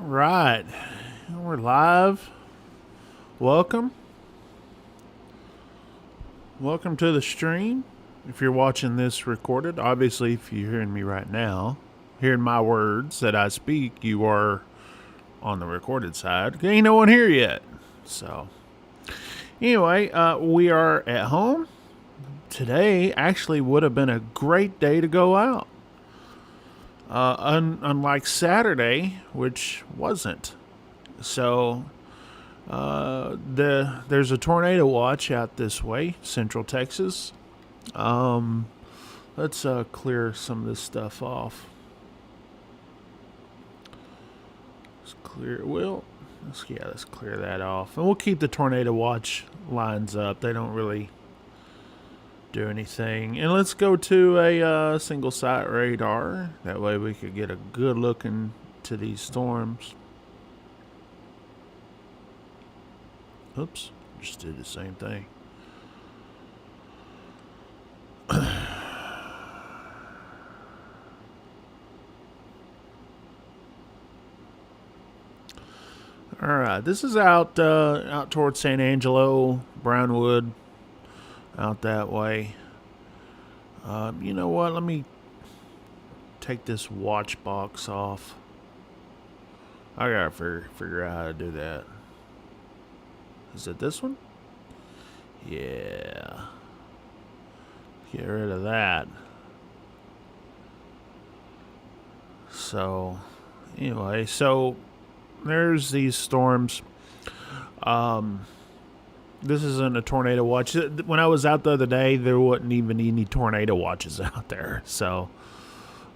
Right. We're live. Welcome. Welcome to the stream. If you're watching this recorded, obviously, if you're hearing me right now, hearing my words that I speak, you are on the recorded side. Ain't no one here yet. So, anyway, we are at home. Today actually would have been a great day to go out. Unlike Saturday, which wasn't. So, there's a tornado watch out this way, Central Texas. Let's clear some of this stuff off. Let's clear. Let's clear that off, and we'll keep the tornado watch lines up. They don't really do anything. And let's go to a single site radar. That way we could get a good look into these storms. Oops, just did the same thing. All right, this is out towards San Angelo, Brownwood, out that way. You know what? Let me take this watch box off. I gotta figure out how to do that. Is it this one? Yeah. Get rid of that. So, anyway, there's these storms. This isn't a tornado watch. When I was out the other day, there wasn't even any tornado watches out there. So,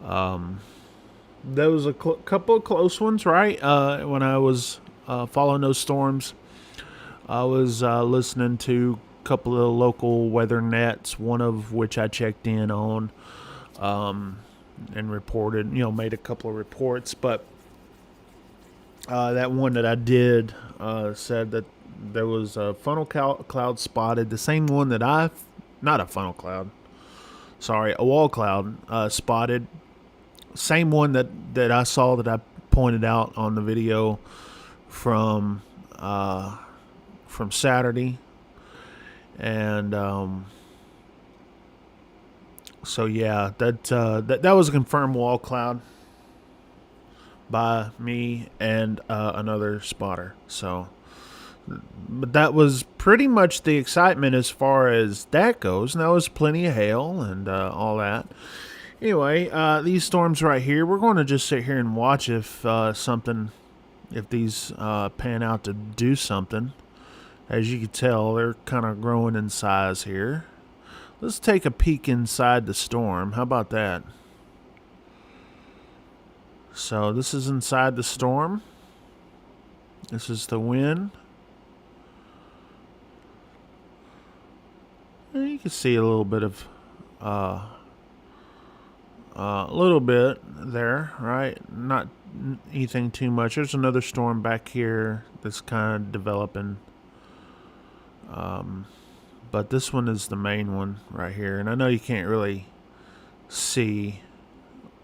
there was a couple of close ones, right? When I was following those storms, I was listening to a couple of local weather nets, one of which I checked in on and reported, made a couple of reports. But that one that I did said that there was a funnel cloud spotted, the same one that not a funnel cloud, sorry, a wall cloud spotted, same one that I saw that I pointed out on the video from Saturday. And so yeah, that was a confirmed wall cloud by me and another spotter. So, but that was pretty much the excitement as far as that goes. And that was plenty of hail and all that. Anyway, these storms right here, we're going to just sit here and watch if these pan out to do something. As you can tell, they're kind of growing in size here. Let's take a peek inside the storm. How about that? So this is inside the storm. This is the wind. And you can see a little bit of, a little bit there, right? Not anything too much. There's another storm back here that's kind of developing. But this one is the main one right here. And I know you can't really see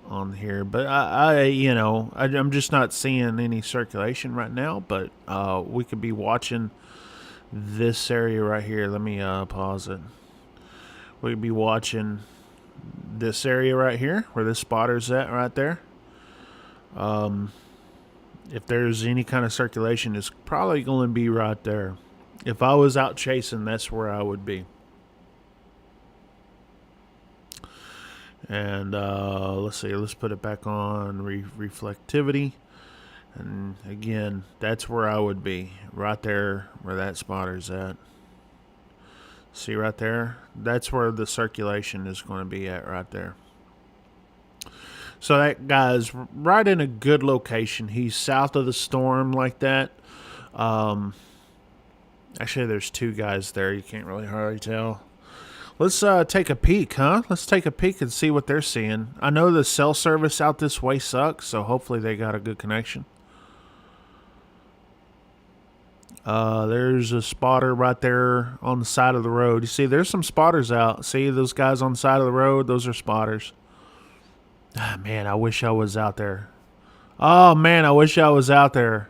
on here, but I'm just not seeing any circulation right now, but we could be watching this area right here. Let me pause it. We could be watching this area right here where this spotter's at right there. If there's any kind of circulation, it's probably going to be right there. If I was out chasing, that's where I would be. And let's see, let's put it back on reflectivity. And again, that's where I would be, right there where that spotter's at. See right there? That's where the circulation is going to be at right there. So that guy's right in a good location. He's south of the storm like that. Actually, there's two guys there. You can't really hardly tell. Let's take a peek, huh? Let's take a peek and see what they're seeing. I know the cell service out this way sucks, so hopefully they got a good connection. There's a spotter right there on the side of the road. You see, there's some spotters out. See those guys on the side of the road? Those are spotters. Ah, man, I wish I was out there. Oh man, I wish I was out there.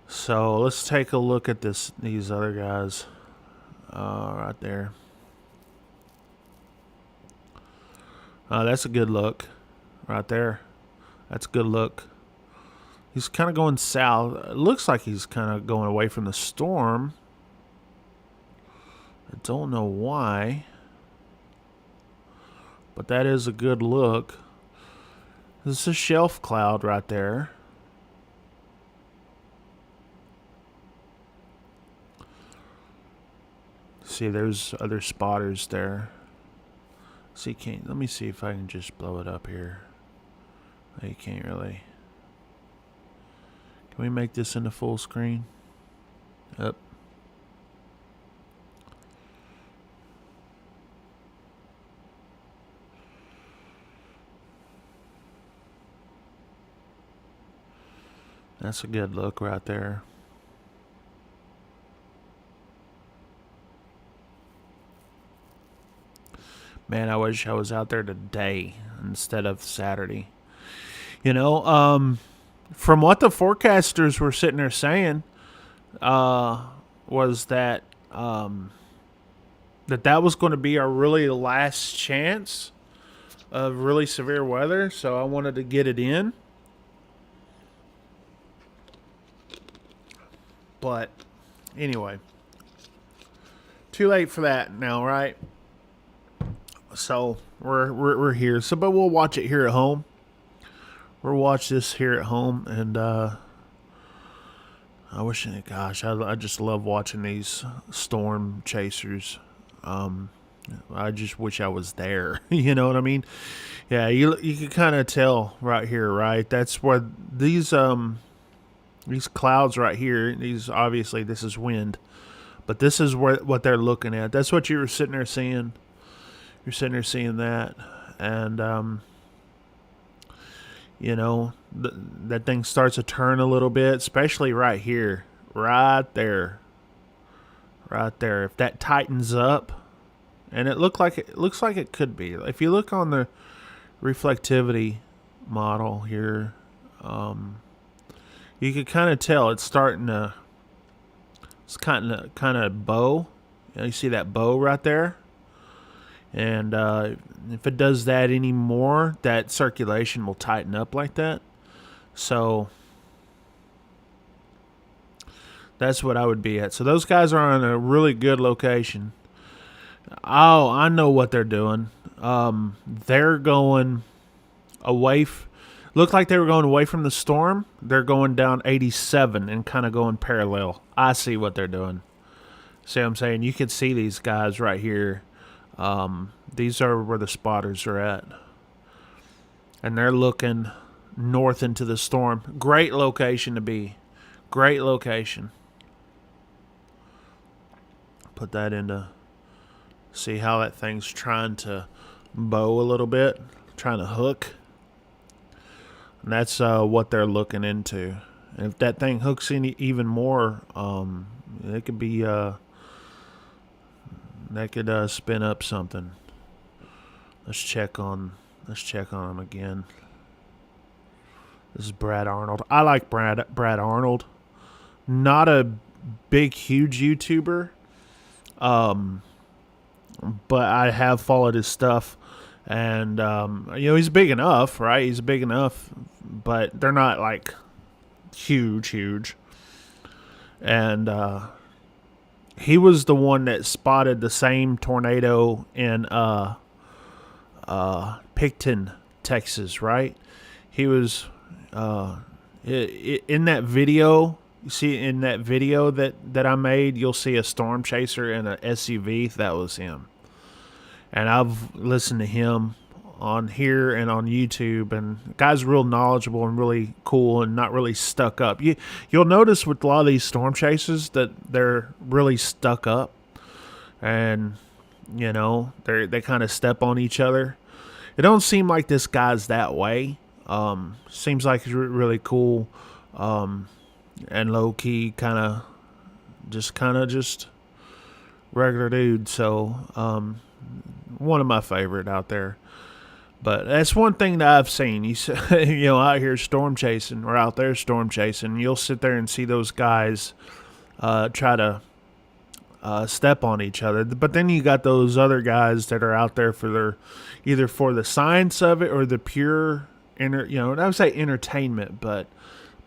So let's take a look at these other guys right there. That's a good look right there. That's a good look. He's kind of going south. It looks like he's kind of going away from the storm. I don't know why, but that is a good look. This is a shelf cloud right there. See, there's other spotters there. See, can't. Let me see if I can just blow it up here. No, you can't really. Can we make this into full screen? Yep. That's a good look right there. Man, I wish I was out there today instead of Saturday. You know, from what the forecasters were sitting there saying, was that that was going to be our really last chance of really severe weather. So I wanted to get it in, but anyway, too late for that now, right? So we're here. So, but we'll watch it here at home. We'll watch this here at home, and I wish, gosh, I just love watching these storm chasers. I just wish I was there. You know what I mean? Yeah, you can kind of tell right here, right? That's where these clouds right here. These obviously this is wind, but this is what they're looking at. That's what you were sitting there seeing. You're sitting there seeing that, and you know, that thing starts to turn a little bit, especially right here, right there, right there. If that tightens up, and it looks like it could be. If you look on the reflectivity model here, you can kind of tell it's starting to. It's kind of bow. You see that bow right there. And if it does that anymore, that circulation will tighten up like that. So that's what I would be at. So those guys are on a really good location. Oh, I know what they're doing. They're going away. Looked like they were going away from the storm. They're going down 87 and kind of going parallel. I see what they're doing. See what I'm saying? You can see these guys right here. These are where the spotters are at. And they're looking north into the storm. Great location to be. Great location. Put that into... See how that thing's trying to bow a little bit. Trying to hook. And that's what they're looking into. And if that thing hooks in even more, it could be... that could spin up something. Let's check on him again. This is Brad Arnold. I like Brad Arnold. Not a big, huge YouTuber. But I have followed his stuff. And, you know, he's big enough, right? He's big enough. But they're not, like, huge. And, he was the one that spotted the same tornado in Picton, Texas, right? He was in that video. You see, in that video that I made, you'll see a storm chaser and an SUV. That was him. And I've listened to him on here and on YouTube, and the guy's real knowledgeable and really cool and not really stuck up. You'll notice with a lot of these storm chasers that they're really stuck up, and you know they kind of step on each other. It don't seem like this guy's that way. Seems like he's really cool, and low key, kind of just regular dude. So one of my favorite out there. But that's one thing that I've seen. Out here storm chasing or out there storm chasing, you'll sit there and see those guys try to step on each other. But then you got those other guys that are out there for either for the science of it or the pure, I would say entertainment, but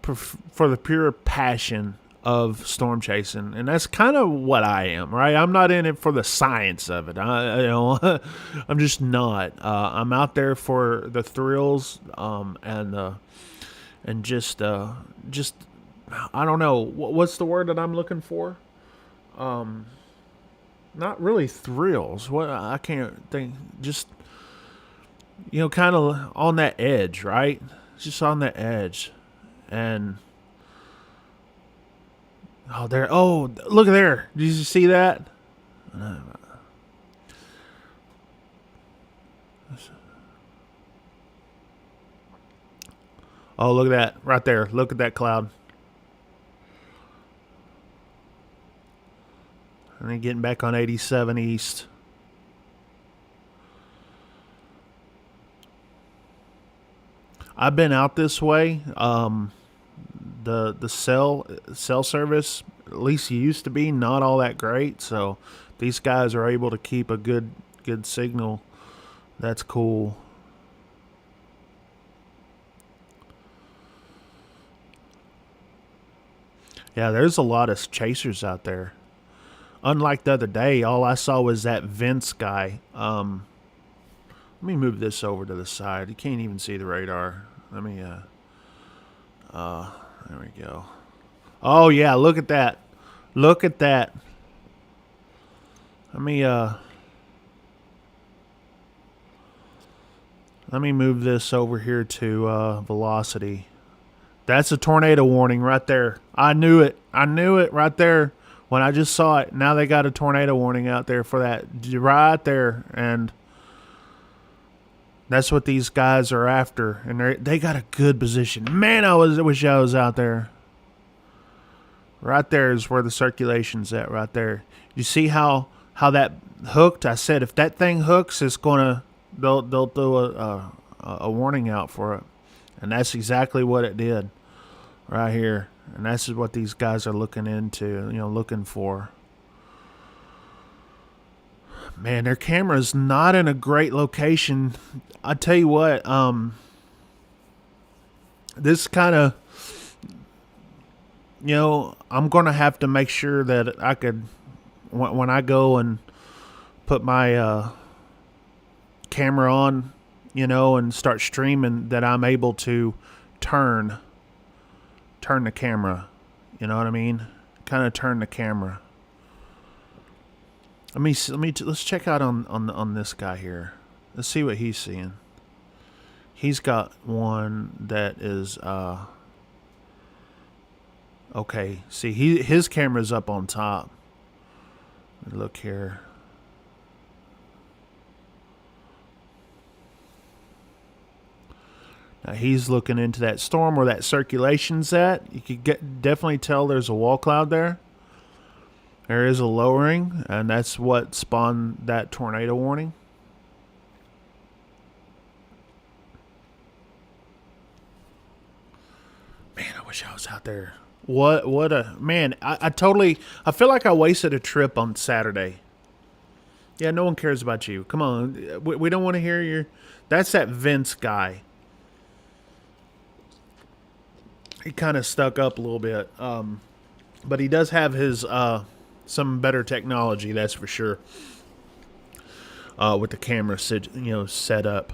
for the pure passion of storm chasing, and that's kind of what I am, right? I'm not in it for the science of it. I'm just not. I'm out there for the thrills, and just I don't know what's the word that I'm looking for. Not really thrills. What I can't think. Just kind of on that edge, right? Just on that edge, and look at there. Did you see that? Oh, look at that right there. Look at that cloud. And then getting back on 87 East. I've been out this way. The cell service, at least it used to be, not all that great. So these guys are able to keep a good signal. That's cool. Yeah, there's a lot of chasers out there. Unlike the other day, all I saw was that Vince guy. Let me move this over to the side. You can't even see the radar. Let me, there we go. Oh, yeah, look at that. Look at that. Let me move this over here to velocity. That's a tornado warning right there. I knew it. I knew it right there when I just saw it. Now they got a tornado warning out there for that right there, and that's what these guys are after. And they got a good position. Man, I wish I was out there. Right there is where the circulation's at. Right there. You see how that hooked? I said if that thing hooks, it's gonna they'll throw a warning out for it, and that's exactly what it did. Right here. And that's what these guys are looking into, looking for. Man, their camera's not in a great location. I tell you what, this kind of, I'm going to have to make sure that I could, when I go and put my camera on, and start streaming, that I'm able to turn the camera. You know what I mean? Kind of turn the camera. Let's check out on this guy here. Let's see what he's seeing. He's got one that is okay. See, his camera's up on top. Look here. Now he's looking into that storm where that circulation's at. You could definitely tell there's a wall cloud there. There is a lowering, and that's what spawned that tornado warning. Man, I wish I was out there. What a man! I feel like I wasted a trip on Saturday. Yeah, no one cares about you. Come on, we don't want to hear your. That's that Vince guy. He kind of stuck up a little bit, but he does have his some better technology, that's for sure. With the camera, set up.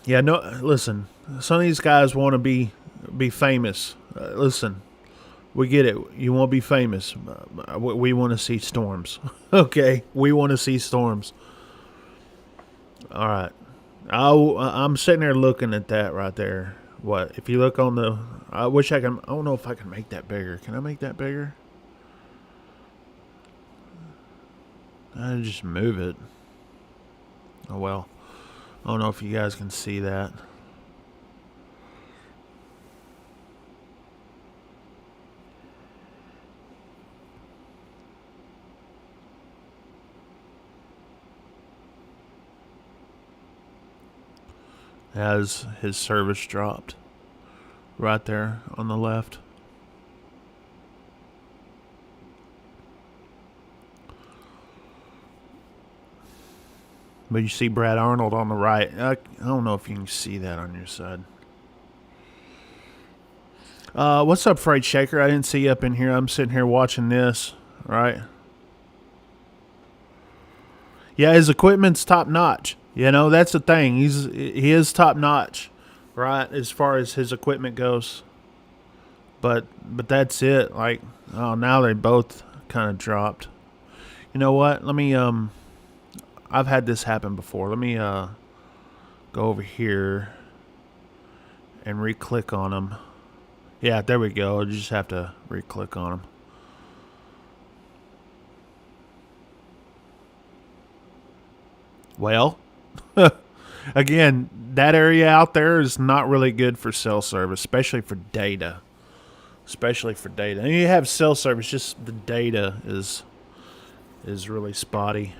Yeah, no. Listen, some of these guys want to be famous. Listen, we get it. You want to be famous. We want to see storms. Okay, we want to see storms. All right. I'm sitting there looking at that right there. What if you look on the? I wish I can. I don't know if I can make that bigger. Can I make that bigger? I just move it. Oh well. I don't know if you guys can see that. as his service dropped right there on the left. But you see Brad Arnold on the right. I don't know if you can see that on your side. What's up, Freight Shaker? I didn't see you up in here. I'm sitting here watching this, right? Yeah, his equipment's top notch. You know, that's the thing. He is top notch, right, as far as his equipment goes. But that's it. Like, oh, now they both kind of dropped. You know what? Let me I've had this happen before. Let me go over here and re-click on them. Yeah, there we go. You just have to re-click on them. Well, again, that area out there is not really good for cell service, especially for data. And you have cell service, just the data is really spotty.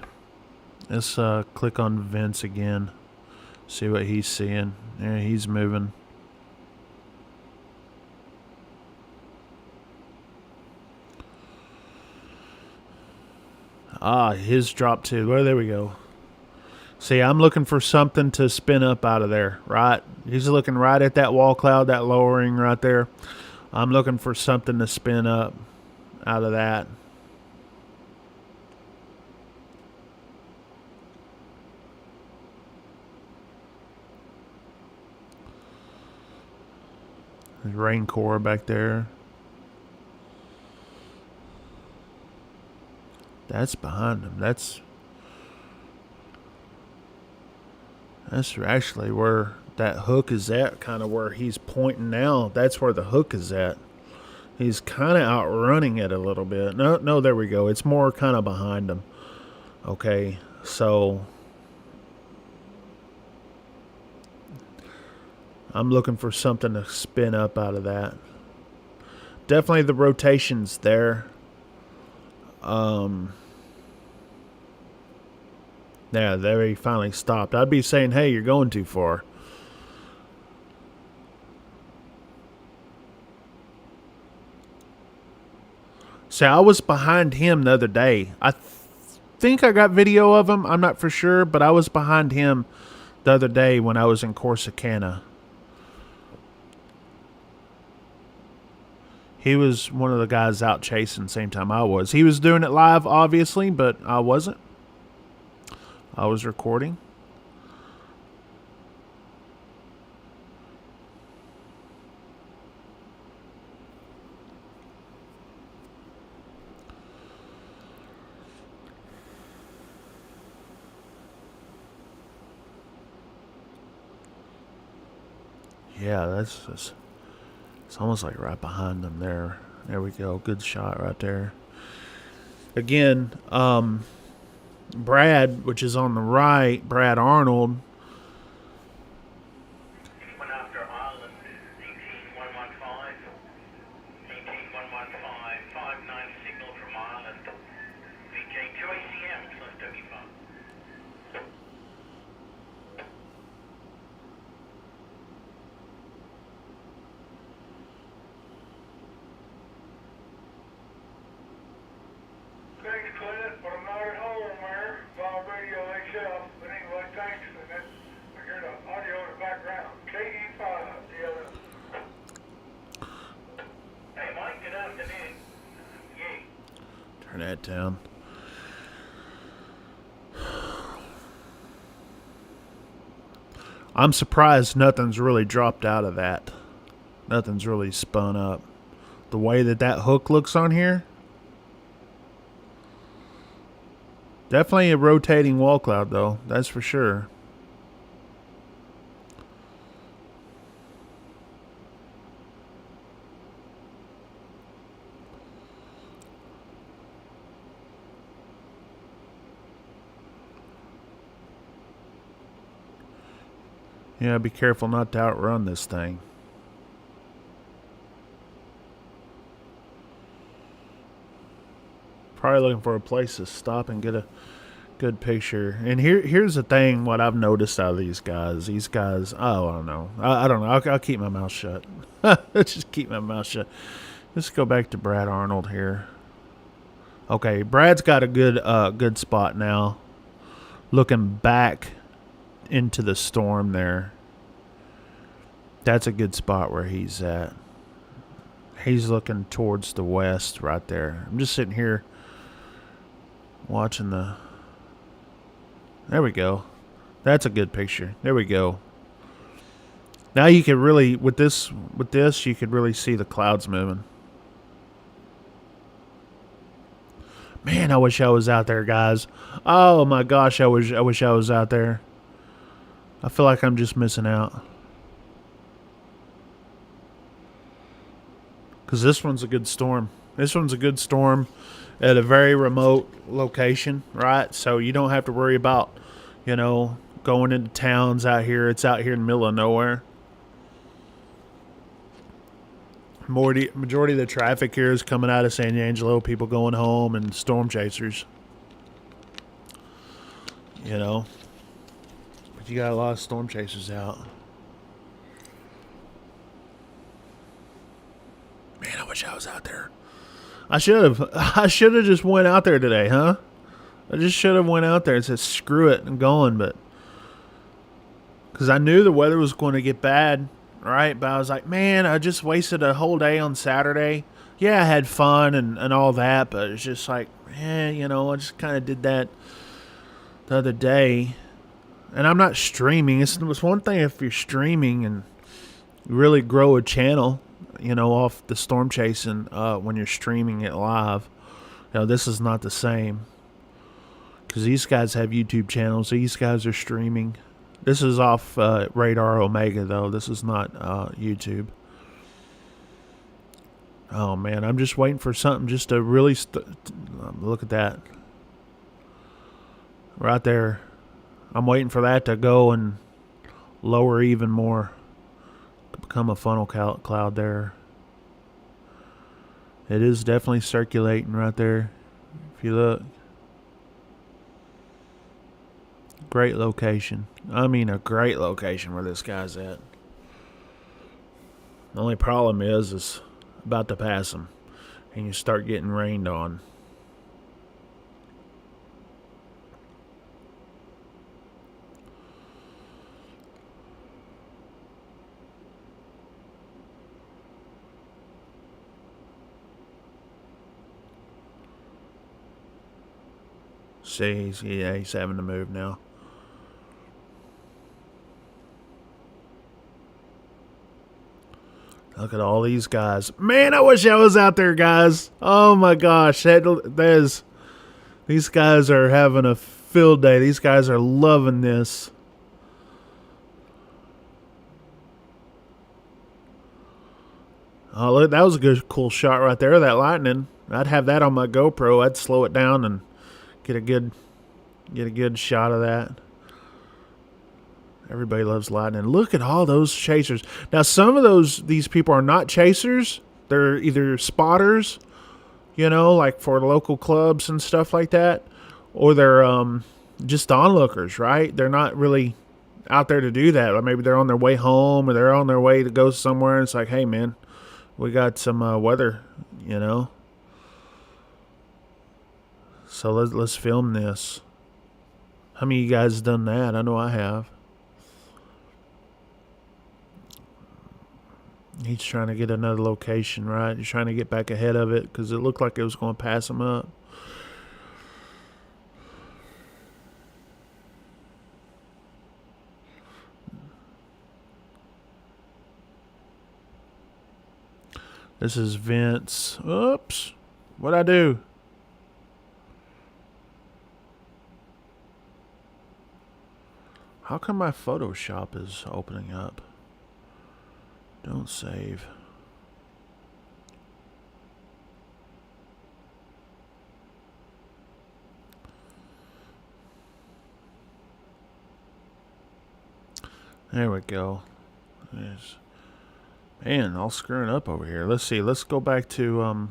Let's click on Vince again. See what he's seeing. Yeah, he's moving. Ah, his dropped too. Well, there we go. See, I'm looking for something to spin up out of there, right? He's looking right at that wall cloud, that lowering right there. I'm looking for something to spin up out of that. There's Rain Core back there. That's behind him. That's actually where that hook is at, kind of where he's pointing now. That's where the hook is at. He's kind of outrunning it a little bit. No, there we go. It's more kind of behind him. Okay, so I'm looking for something to spin up out of that. Definitely the rotation's there. Yeah, there he finally stopped. I'd be saying, hey, you're going too far. See, I was behind him the other day. I think I got video of him. I'm not for sure, but I was behind him the other day when I was in Corsicana. He was one of the guys out chasing the same time I was. He was doing it live, obviously, but I wasn't. I was recording. Yeah, it's almost like right behind them there. There we go. Good shot right there. Again, Brad, which is on the right, Brad Arnold. Anyone after Ireland, 18115, 18115, 59 signal from Ireland, VK 2 ACM plus W5. Thanks, Clint, but I'm not at home there. Bob Radio HF, but anyway, thanks. And then I hear the audio in the background. KE5, DLM. Hey, Mike, good afternoon. Yay. Turn that down. I'm surprised nothing's really dropped out of that. Nothing's really spun up. The way that hook looks on here. Definitely a rotating wall cloud, though. That's for sure. Yeah, be careful not to outrun this thing. Probably looking for a place to stop and get Good picture. And here's the thing. What I've noticed out of these guys. Oh, I don't know. I don't know. I'll keep my mouth shut. Let's just keep my mouth shut. Let's go back to Brad Arnold here. Okay, Brad's got a good spot now. Looking back into the storm there. That's a good spot where he's at. He's looking towards the west right there. I'm just sitting here watching the... There we go. That's a good picture. There we go. Now you can really, with this, you could really see the clouds moving. Man, I wish I was out there, guys. Oh my gosh, I wish I was out there. I feel like I'm just missing out. Because this one's a good storm. This one's a good storm at a very remote location, right? So you don't have to worry about, going into towns out here. It's out here in the middle of nowhere. Majority of the traffic here is coming out of San Angelo, people going home, and storm chasers. But you got a lot of storm chasers out. Man, I wish I was out there. I should have just went out there today, huh? I just should have went out there and said screw it and going, but because I knew the weather was going to get bad, right? But I was like, man, I just wasted a whole day on Saturday. Yeah, I had fun and all that, but it's just like, I just kind of did that the other day. And I'm not streaming. It's one thing if you're streaming and really grow a channel, off the storm chasing when you're streaming it live. This is not the same. Because these guys have YouTube channels. These guys are streaming. This is off Radar Omega, though. This is not YouTube. Oh, man. I'm just waiting for something just to really... look at that. Right there. I'm waiting for that to go and lower even more. To become a funnel cloud there. It is definitely circulating right there. If you look. Great location. I mean, a great location where this guy's at. The only problem is about to pass him. And you start getting rained on. See, he's having to move now. Look at all these guys. Man, I wish I was out there, guys. Oh my gosh. These guys are having a field day. These guys are loving this. Oh, look, that was a cool shot right there, that lightning. I'd have that on my GoPro. I'd slow it down and get a good shot of that. Everybody loves lightning. Look at all those chasers. Now, some of these people are not chasers. They're either spotters, like for local clubs and stuff like that, or they're just onlookers, right? They're not really out there to do that. Or maybe they're on their way home, or they're on their way to go somewhere, and it's like, hey, man, we got some weather, So let's film this. How many of you guys done that? I know I have. He's trying to get another location, right? He's trying to get back ahead of it because it looked like it was going to pass him up. This is Vince. Oops. What'd I do? How come my Photoshop is opening up? Don't save. There we go. Man, all screwing up over here. Let's see. Let's go back to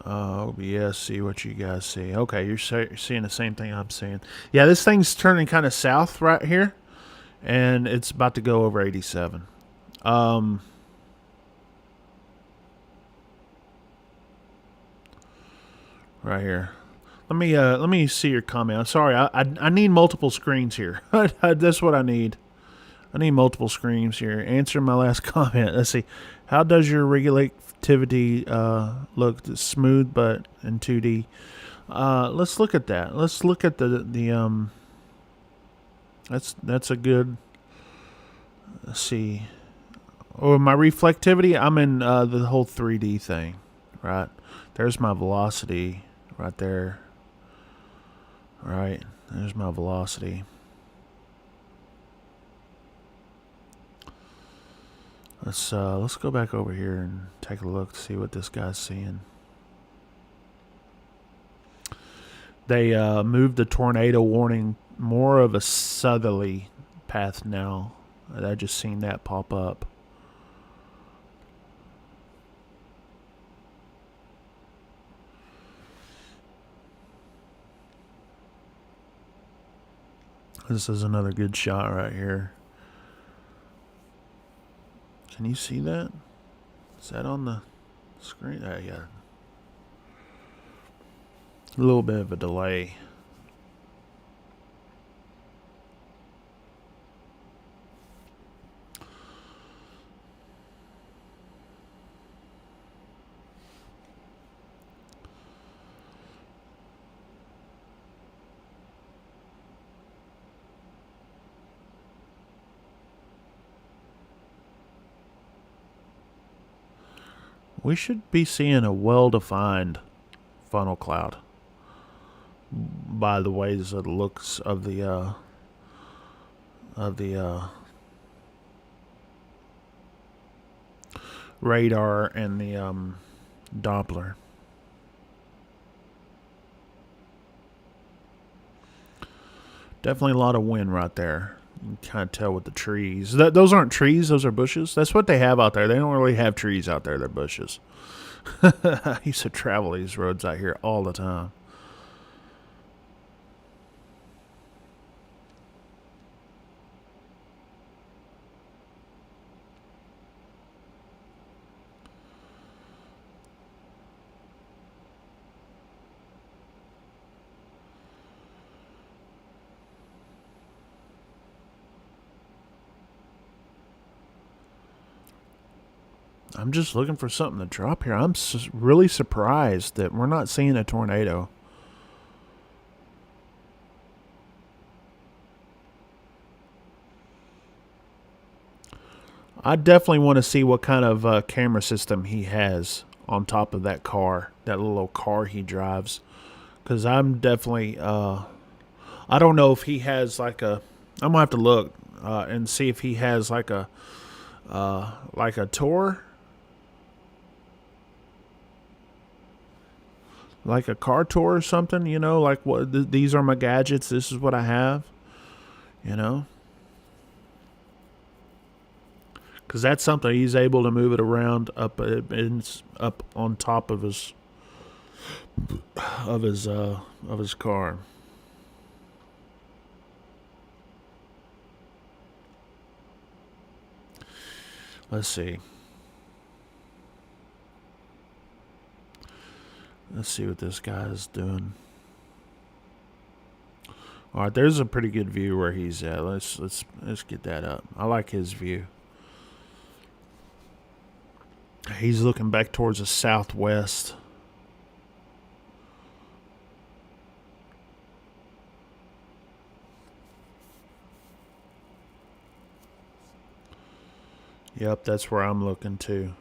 OBS, see what you guys see. Okay, you're seeing the same thing I'm seeing. Yeah, this thing's turning kind of south right here, and it's about to go over 87. Right here. Let me see your comment. I'm sorry, I need multiple screens here. That's what I need. I need multiple screens here. Answer my last comment. Let's see. How does your regulativity look? Smooth but in 2D. Let's look at that. Let's look at the. That's a good. Let's see. Oh, my reflectivity. I'm in the whole 3D thing, right? There's my velocity right there. Right. There's my velocity. Let's go back over here and take a look to see what this guy's seeing. They moved the tornado warning more of a southerly path now. I just seen that pop up. This is another good shot right here. Can you see that? Is that on the screen? Yeah. A little bit of a delay. We should be seeing a well-defined funnel cloud by the ways of the looks of the radar and the Doppler. Definitely a lot of wind right there. You can kind of tell with the trees. Those aren't trees, those are bushes. That's what they have out there. They don't really have trees out there, they're bushes. I used to travel these roads out here all the time. I'm just looking for something to drop here. I'm really surprised that we're not seeing a tornado. I definitely want to see what kind of camera system he has on top of that car, that little car he drives. Because I'm definitely, I don't know if he has like a, I'm going to have to look and see if he has like a tour. Like a car tour or something, you know, like what these are my gadgets, this is what I have, you know, because that's something he's able to move it around up on top of his car. Let's see. Let's see what this guy is doing. All right, there's a pretty good view where he's at. Let's get that up. I like his view. He's looking back towards the southwest. Yep, that's where I'm looking too.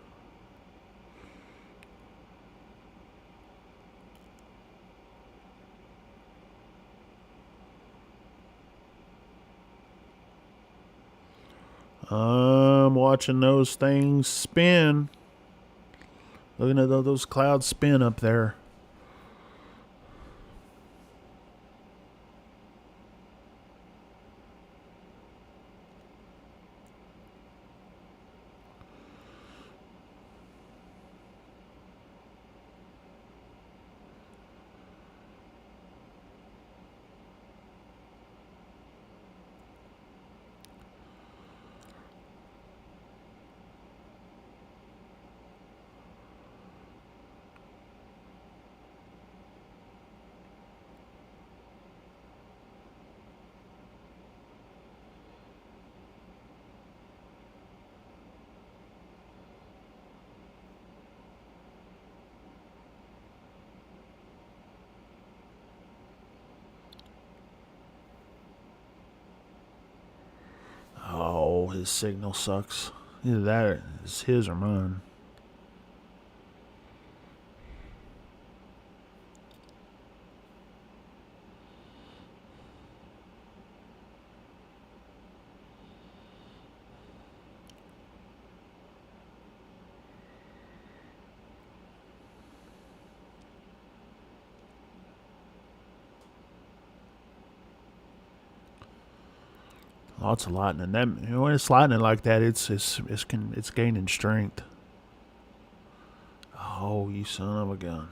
I'm watching those things spin. Looking at those clouds spin up there. his signal sucks. Either that or it's his or mine. Lots of lightning. That when it's lightning like that, it's gaining strength. Oh, you son of a gun!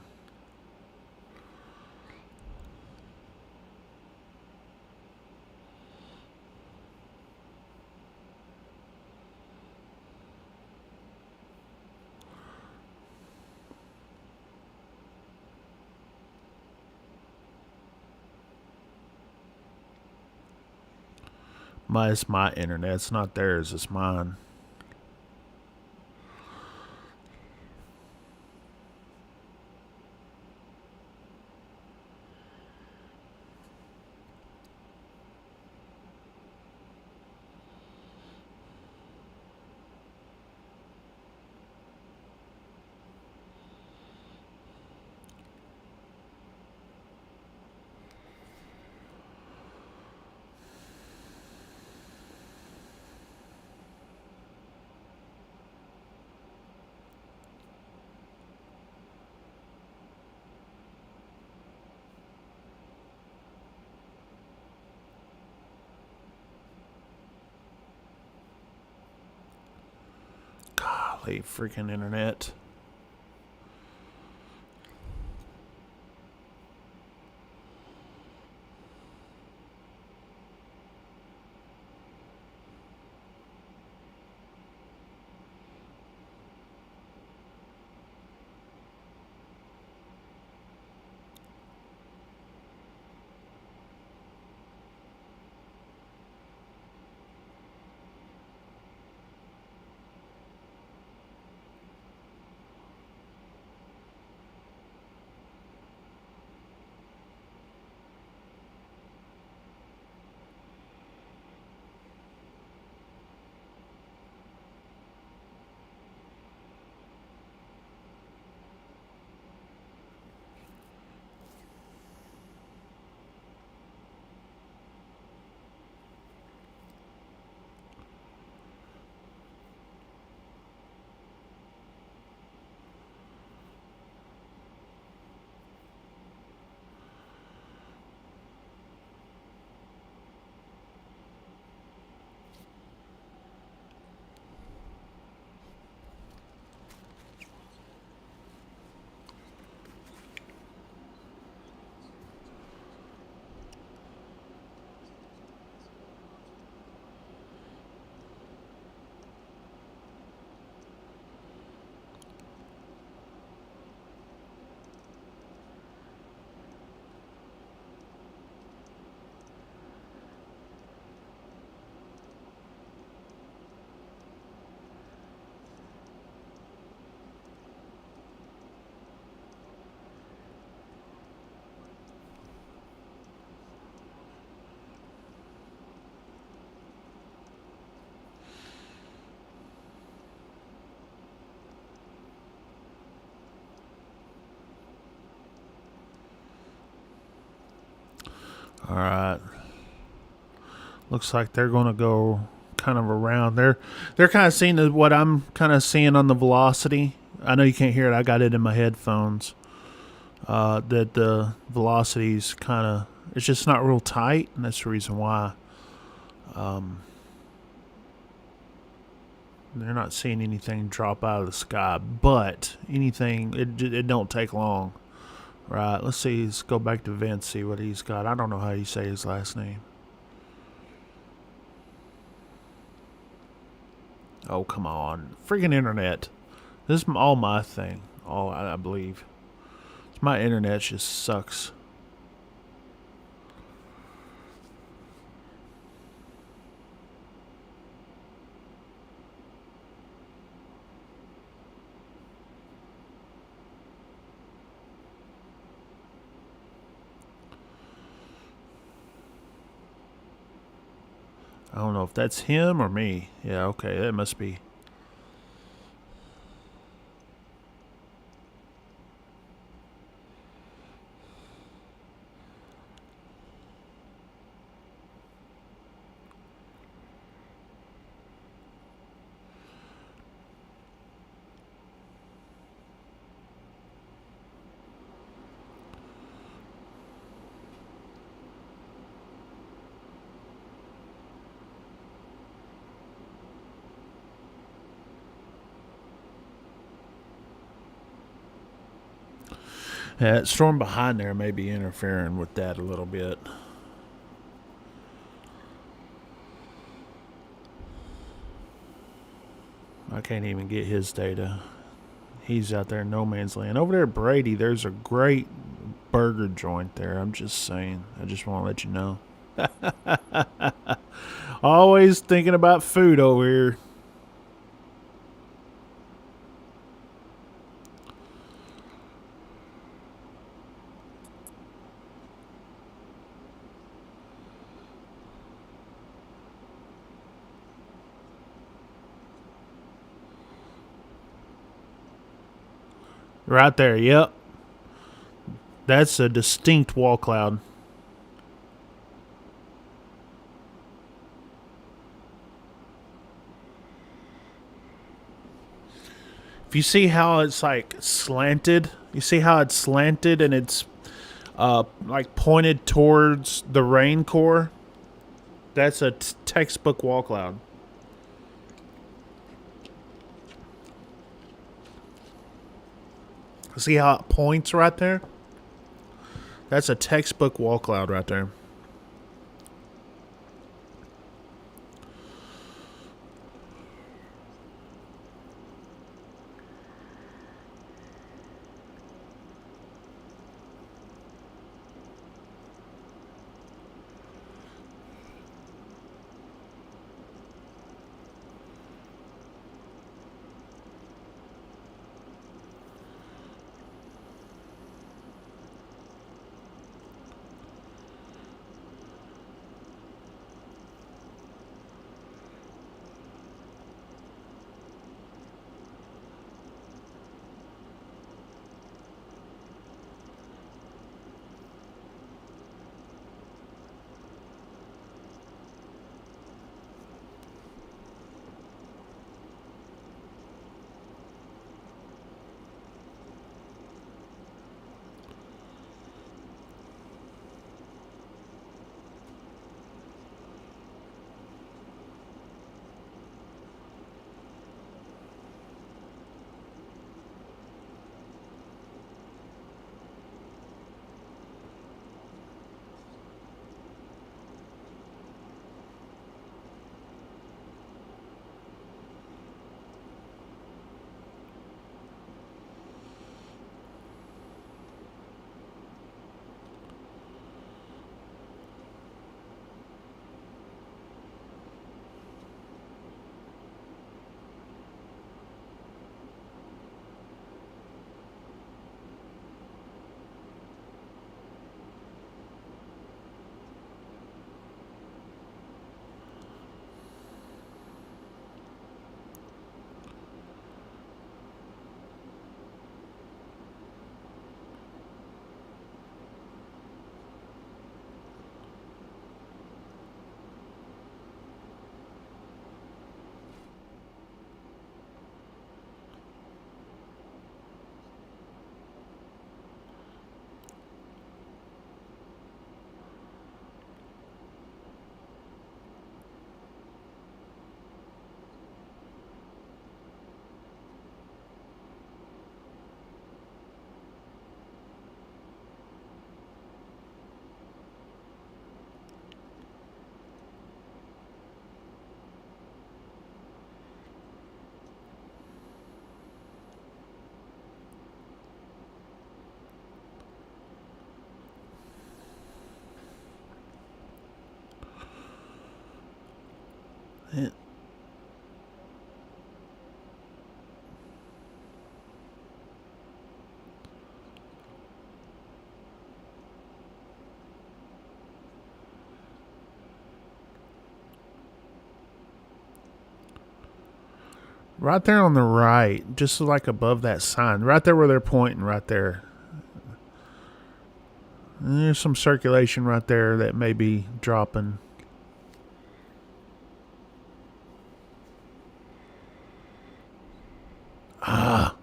It's my internet. It's not theirs. It's mine. Golly, freaking internet. All right. Looks like they're going to go kind of around. They're kind of seeing what I'm kind of seeing on the velocity. I know you can't hear it. I got it in my headphones. That the velocity's kind of it's just not real tight, and that's the reason why. They're not seeing anything drop out of the sky, but anything it don't take long. Right. Let's see. Let's go back to Vince. See what he's got. I don't know how you say his last name. Oh, come on. Freaking internet. This is all my thing. All I believe. My internet just sucks. I don't know if that's him or me. Yeah, okay, that must be. Yeah, that storm behind there may be interfering with that a little bit. I can't even get his data. He's out there in no man's land. Over there at Brady, there's a great burger joint there. I'm just saying. I just want to let you know. Always thinking about food over here. Right there, yep. That's a distinct wall cloud. If you see how it's like slanted, you see how it's slanted and it's like pointed towards the rain core? That's a textbook wall cloud. See how it points right there? That's a textbook wall cloud right there. Right there on the right, just like above that sign, right there where they're pointing, right there. And there's some circulation right there that may be dropping. Ah.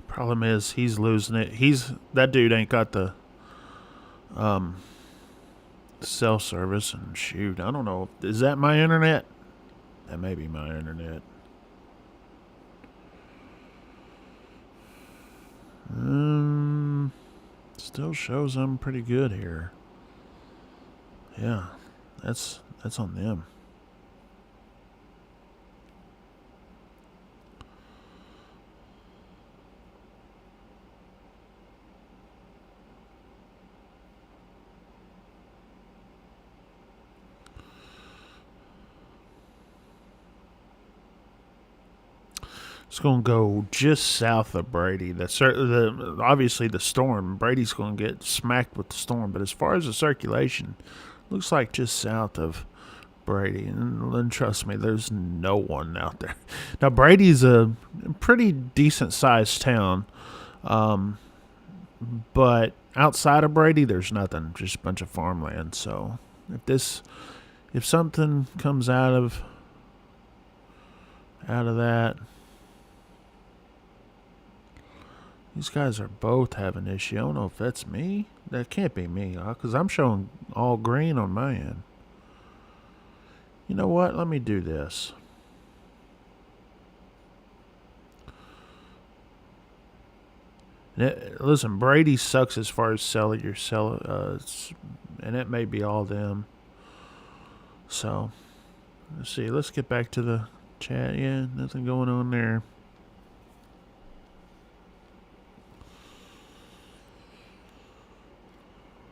Problem is, he's losing it. That dude ain't got the cell service. And shoot, I don't know. Is that my internet? That may be my internet. Still shows I'm pretty good here. Yeah, that's on them. It's going to go just south of Brady. Obviously the storm. Brady's going to get smacked with the storm. But as far as the circulation, looks like just south of Brady. And trust me, there's no one out there. Now Brady's a pretty decent sized town, but outside of Brady, there's nothing. Just a bunch of farmland. So if something comes out of that. These guys are both having issue. I don't know if that's me. That can't be me, because I'm showing all green on my end. You know what? Let me do this. Listen, Brady sucks as far as and it may be all them. So, let's see. Let's get back to the chat. Yeah, nothing going on there.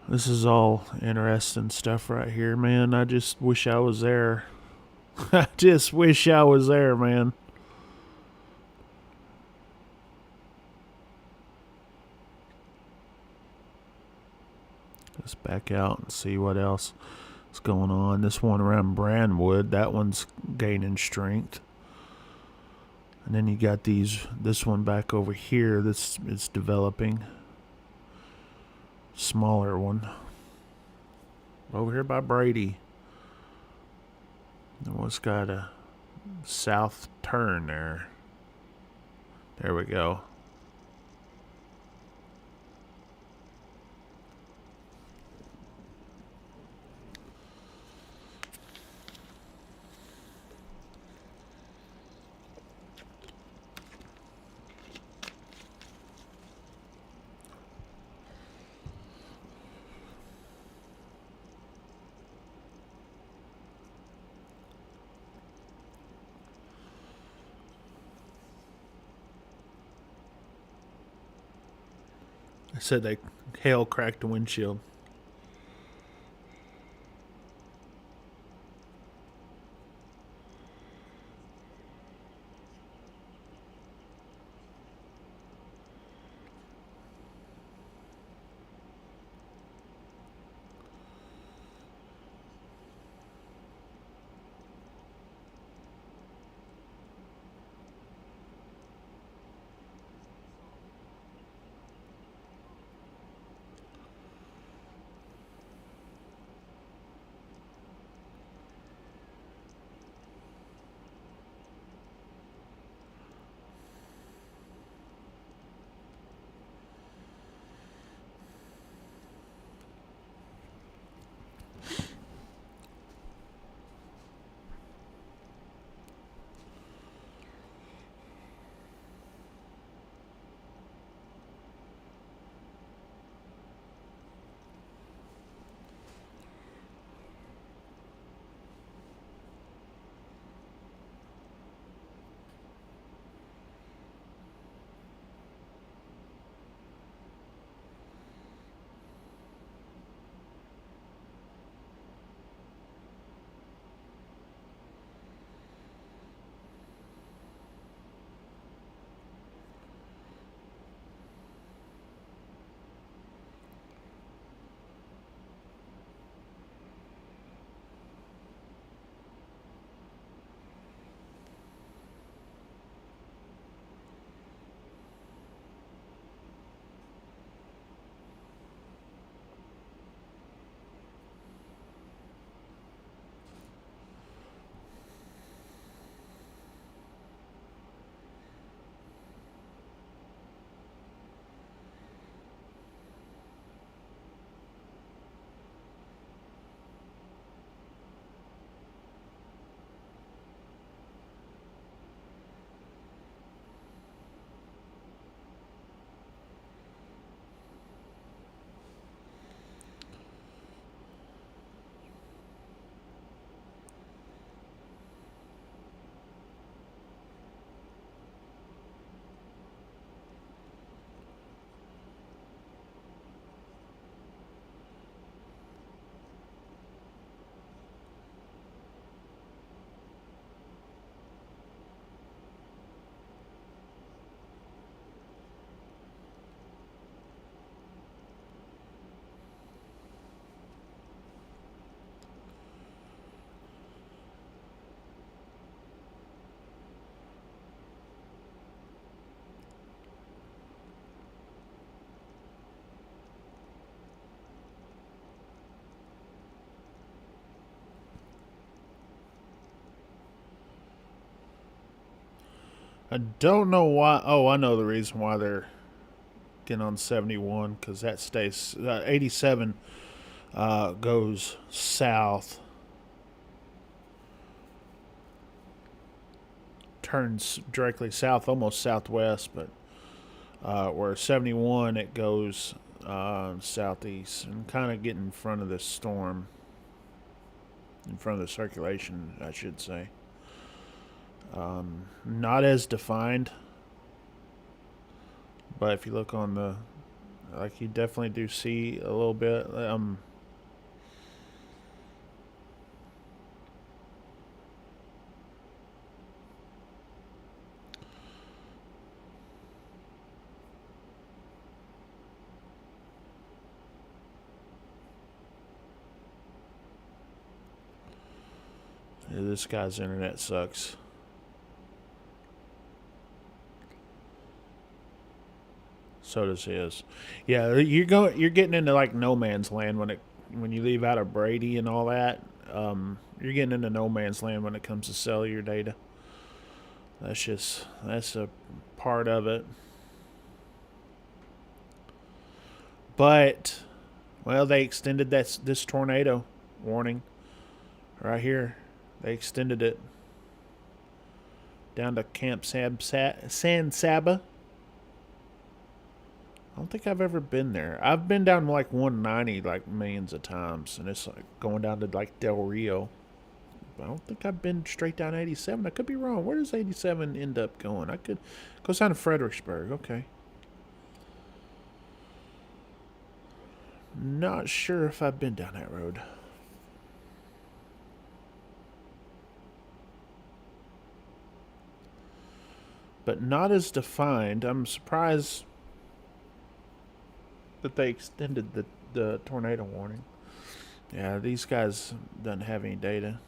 This is all interesting stuff right here, man. I just wish I was there. I just wish I was there, man. Let's back out and see what else is going on. This one around Brandwood, that one's gaining strength. And then you got this one back over here it's developing. Smaller one over here by Brady. And what's got a south turn there. There we go. I said they hail cracked the windshield. I don't know why. Oh, I know the reason why they're getting on 71, because that stays 87 goes south, turns directly south, almost southwest, but where 71 it goes southeast, and kind of get in front of this storm, in front of the circulation, I should say. Not as defined, but if you look on the, like, you definitely do see a little bit. This guy's internet sucks. So does his. Yeah, you're getting into like no man's land when you leave out of Brady and all that. You're getting into no man's land when it comes to cellular data. That's a part of it. But well, they extended this tornado warning right here. They extended it down to Camp San Saba. I don't think I've ever been there. I've been down to like 190 like millions of times, and it's like going down to like Del Rio. But I don't think I've been straight down 87. I could be wrong. Where does 87 end up going? I could goes down to Fredericksburg. Okay. Not sure if I've been down that road. But not as defined. I'm surprised that they extended the tornado warning. Yeah, these guys don't have any data.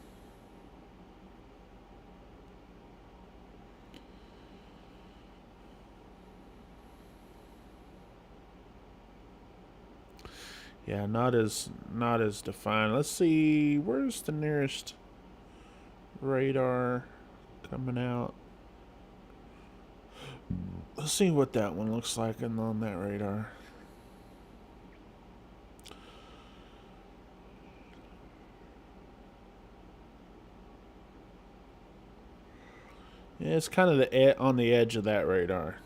Yeah, not as defined. Let's see, where's the nearest radar coming out? Let's see what that one looks like on that radar. Yeah, it's kind of on the edge of that radar.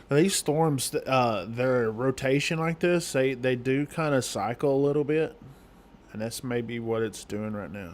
Now, these storms, their rotation like this, they do kind of cycle a little bit, and that's maybe what it's doing right now.